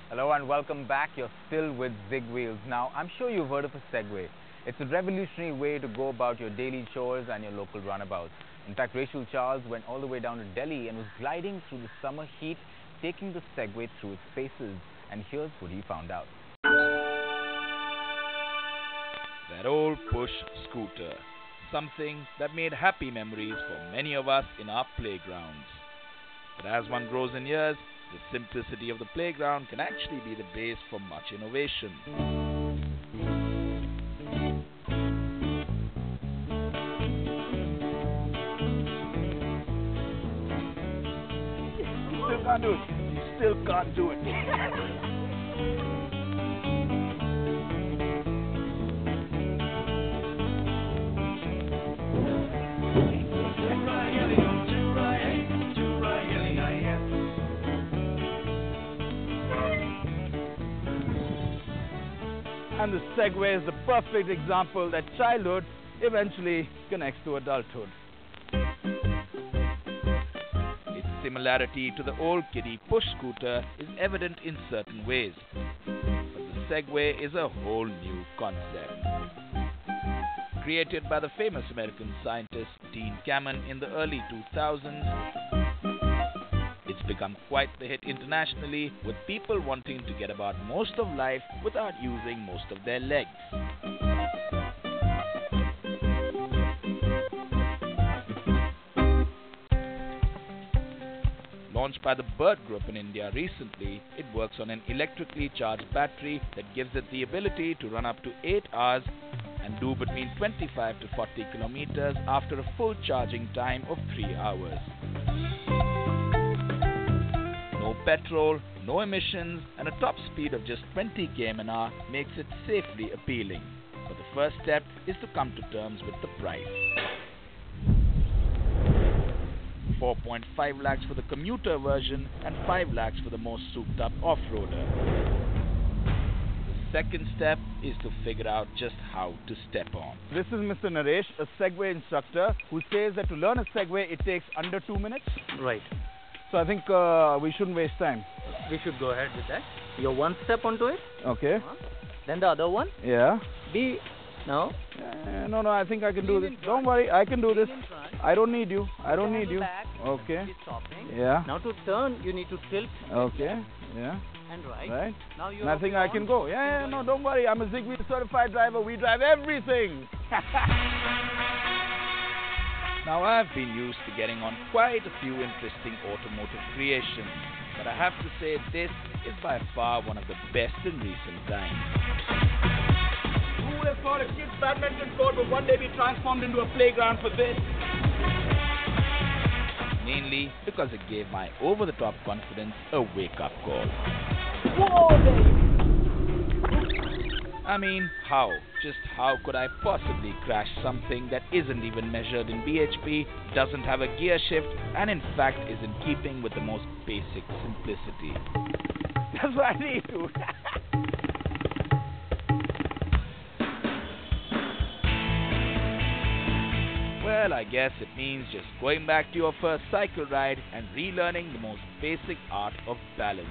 Hello and welcome back. You're still with Zigwheels. Now, I'm sure you've heard of a Segway. It's a revolutionary way to go about your daily chores and your local runabouts. In fact, Rachel Charles went all the way down to Delhi and was gliding through the summer heat, taking the Segway through its paces. And here's what he found out. That old push scooter. Something that made happy memories for many of us in our playgrounds. But as one grows in years, the simplicity of the playground can actually be the base for much innovation. Still can't do it. You still can't do it. And the Segway is the perfect example that childhood eventually connects to adulthood. Its similarity to the old kiddie push scooter is evident in certain ways. But the Segway is a whole new concept. Created by the famous American scientist Dean Kamen in the early 2000s, it's become quite the hit internationally, with people wanting to get about most of life without using most of their legs. Launched by the Bird Group in India recently, it works on an electrically charged battery that gives it the ability to run up to 8 hours and do between 25 to 40 kilometers after a full charging time of 3 hours. No petrol, no emissions, and a top speed of just 20 km/h makes it safely appealing. But the first step is to come to terms with the price. 4.5 lakhs for the commuter version and 5 lakhs for the most souped up off-roader. The second step is to figure out just how to step on. This is Mr. Naresh, a Segway instructor, who says that to learn a Segway it takes under 2 minutes. Right. So I think we shouldn't waste time. We should go ahead with that. You're one step onto it. Okay. Then the other one. Yeah. No. No, I think I can do this. Don't worry, I can do this. I don't need you. Okay. Yeah. Now to turn, you need to tilt. Okay. Yeah. And right. Right. Now you. And I think I can go. Yeah. No, don't worry. I'm a Zigwheels certified driver. We drive everything. Now, I've been used to getting on quite a few interesting automotive creations, but I have to say this is by far one of the best in recent times. Who would have thought a kid's badminton court would one day be transformed into a playground for this? Mainly because it gave my over-the-top confidence a wake-up call. Whoa, baby! I mean, how? Just how could I possibly crash something that isn't even measured in bhp, doesn't have a gear shift, and in fact is in keeping with the most basic simplicity? That's what I need to. Well, I guess it means just going back to your first cycle ride and relearning the most basic art of balance.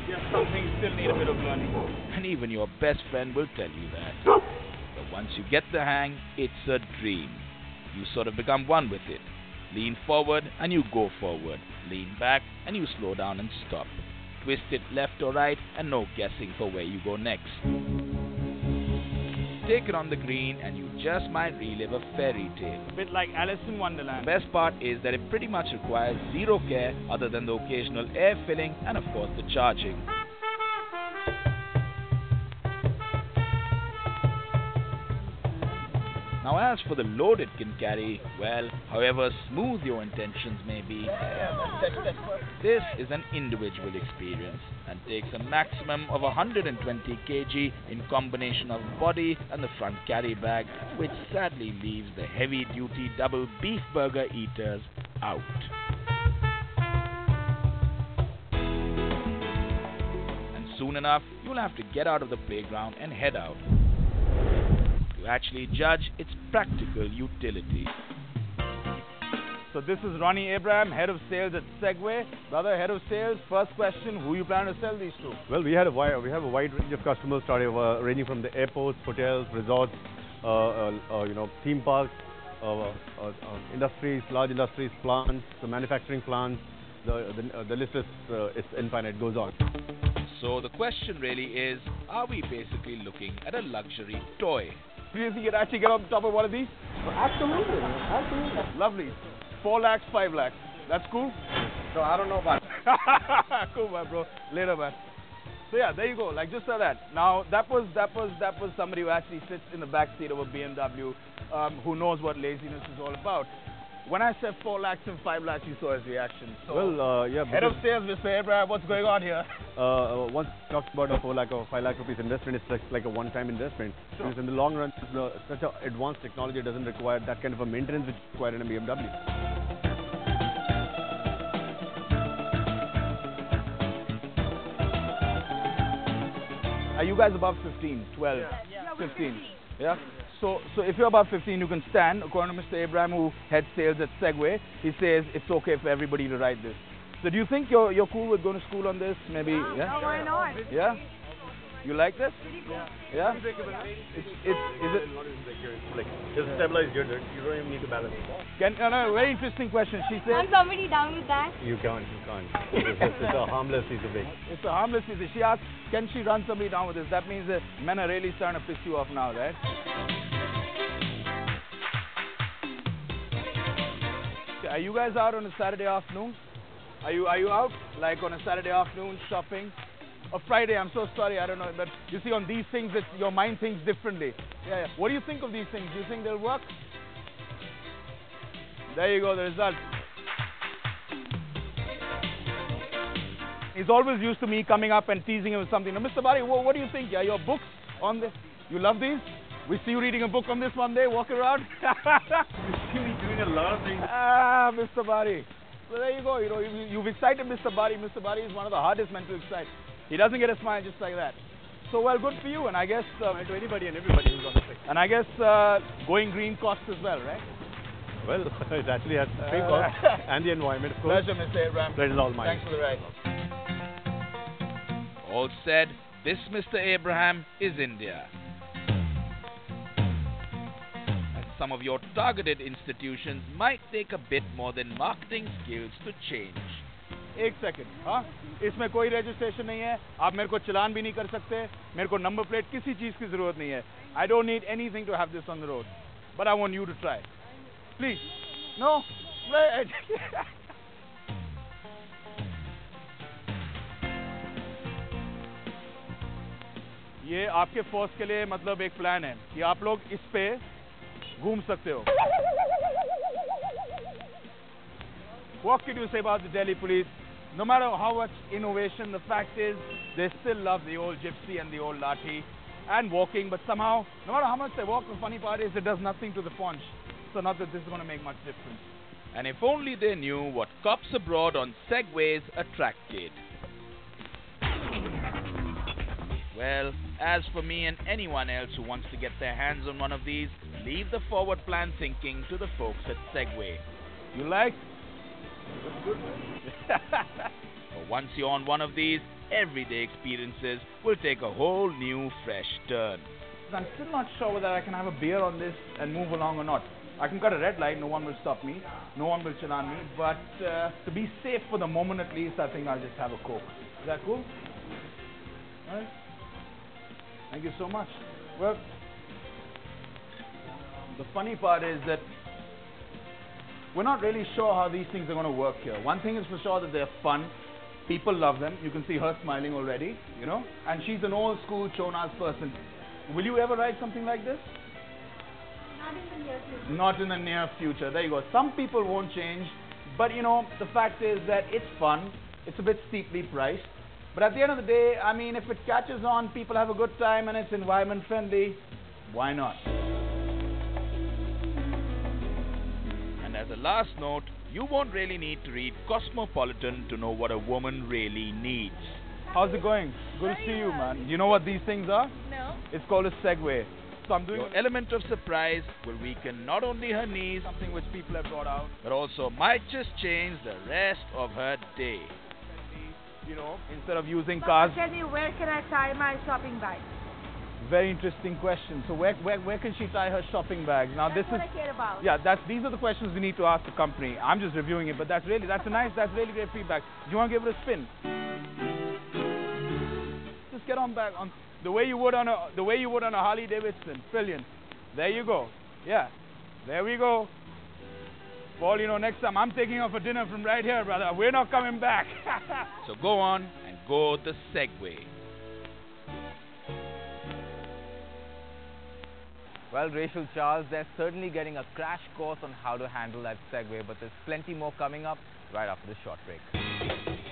Yes, some things still need a bit of learning. And even your best friend will tell you that. But once you get the hang, it's a dream. You sort of become one with it. Lean forward and you go forward. Lean back and you slow down and stop. Twist it left or right and no guessing for where you go next. Take it on the green and you just might relive a fairy tale. A bit like Alice in Wonderland. The best part is that it pretty much requires zero care other than the occasional air filling and of course the charging. Now as for the load it can carry, well, however smooth your intentions may be, this is an individual experience and takes a maximum of 120 kg in combination of body and the front carry bag, which sadly leaves the heavy-duty double beef burger eaters out. And soon enough, you'll have to get out of the playground and head out to actually judge its practical utility. So this is Ronnie Abraham, head of sales at Segway. Brother, head of sales, first question, who you plan to sell these to? Well, we have a wide range of customers, ranging from the airports, hotels, resorts, theme parks, industries, large industries, plants, the manufacturing plants. The list is it's infinite, goes on. So the question really is, are we basically looking at a luxury toy? Do you think you'd actually get on top of one of these? Absolutely. Absolutely. Lovely. 4 lakhs, 5 lakhs. That's cool? So I don't know about Cool, man, bro. Later, man. So yeah, there you go. Like just like that. Now that was somebody who actually sits in the back seat of a BMW, who knows what laziness is all about. When I said 4 lakhs and 5 lakhs, you saw his reaction. So, Well, yeah. head of sales, Mr. Abraham, what's going on here? Once talked about a 4 lakh or 5 lakh rupees investment, it's like a one-time investment. Sure. Because in the long run, such an advanced technology doesn't require that kind of a maintenance which is required in a BMW. Are you guys above 15, 12, 15? Yeah? So if you're above 15, you can stand. According to Mr. Abraham, who heads sales at Segway, he says it's okay for everybody to ride this. So do you think you're cool with going to school on this? Maybe, yeah? No, why not? Yeah? You like this? Yeah? Is it? Like, just stabilize your dirt. You don't even need to balance. No, very interesting question. She said, Want somebody down with that? You can't. It's a harmless piece of bait. it's a harmless piece. She asked, can she run somebody down with this? That means that men are really starting to piss you off now, right? Are you guys out on a Saturday afternoon? Are you out like on a Saturday afternoon shopping? Or Friday, I'm so sorry, I don't know. But you see, on these things, your mind thinks differently. Yeah. What do you think of these things? Do you think they'll work? There you go, the result. He's always used to me coming up and teasing him with something. Now, Mr. Bari, what do you think? Yeah, your books on this? You love these? We see you reading a book on this one day, walking around. You see me doing a lot of things. Mr. Bari. So there you go. You know, you've excited Mr. Bari. Mr. Bari is one of the hardest men to excite. He doesn't get a smile just like that. So well, good for you. And I guess to anybody and everybody who's on the sector. and I guess going green costs as well, right? Well, it actually has to pay cost and the environment, of course. Pleasure, Mr. Abraham. Pleasure's all mine. Thanks for the ride. All said, this Mr. Abraham is India. And some of your targeted institutions might take a bit more than marketing skills to change. एक second, हाँ? इसमें कोई registration नहीं है. आप मेरे को चलान भी नहीं कर सकते. मेरे को नंबर प्लेट किसी चीज की जरूरत नहीं है. I don't need anything to have this on the road, but I want you to try. Please. No. ये आपके फोर्स के लिए मतलब एक प्लान है कि आप लोग इस पे घूम सकते हो. What can you say about the Delhi police? No matter how much innovation, the fact is they still love the old gypsy and the old lathi and walking, but somehow, no matter how much they walk, the funny part is it does nothing to the paunch. So not that this is going to make much difference. And if only they knew what cops abroad on Segways attracted. Well, as for me and anyone else who wants to get their hands on one of these, leave the forward plan thinking to the folks at Segway. You like? But once you're on one of these, everyday experiences will take a whole new, fresh turn. I'm still not sure whether I can have a beer on this and move along or not. I can cut a red light, no one will stop me, no one will challan me, but to be safe for the moment at least, I think I'll just have a Coke. Is that cool? Alright. Thank you so much. Well, the funny part is that we're not really sure how these things are going to work here. One thing is for sure that they're fun. People love them. You can see her smiling already, you know. And she's an old school Chonas person. Will you ever ride something like this? Not in the near future. Not in the near future. There you go. Some people won't change. But, you know, the fact is that it's fun. It's a bit steeply priced. But at the end of the day, I mean, if it catches on, people have a good time and it's environment friendly, why not? And as a last note, you won't really need to read Cosmopolitan to know what a woman really needs. How's it going? Good to see you, man. You know what these things are? No. It's called a Segway. So I'm doing Your element of surprise will weaken not only her knees, something which people have brought out. but also might just change the rest of her day. You know, instead of using Papa, cars. tell me, where can I tie my shopping bag? Very interesting question. So where can she tie her shopping bags? Now That's this what is I care about. yeah. These are the questions we need to ask the company. I'm just reviewing it, but that's really great feedback. Do you want to give it a spin? Just get on back on the way you would on a Harley Davidson. Brilliant. There you go. Yeah. There we go. Paul, you know, next time I'm taking off for dinner from right here, brother. We're not coming back. So go on and go the Segway. Well, Rachel Charles, they're certainly getting a crash course on how to handle that Segway, but there's plenty more coming up right after the short break.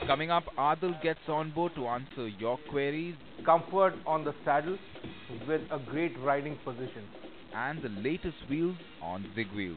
Coming up, Adil gets on board to answer your queries Comfort on the saddle with a great riding position. and the latest wheels on Zigwheels.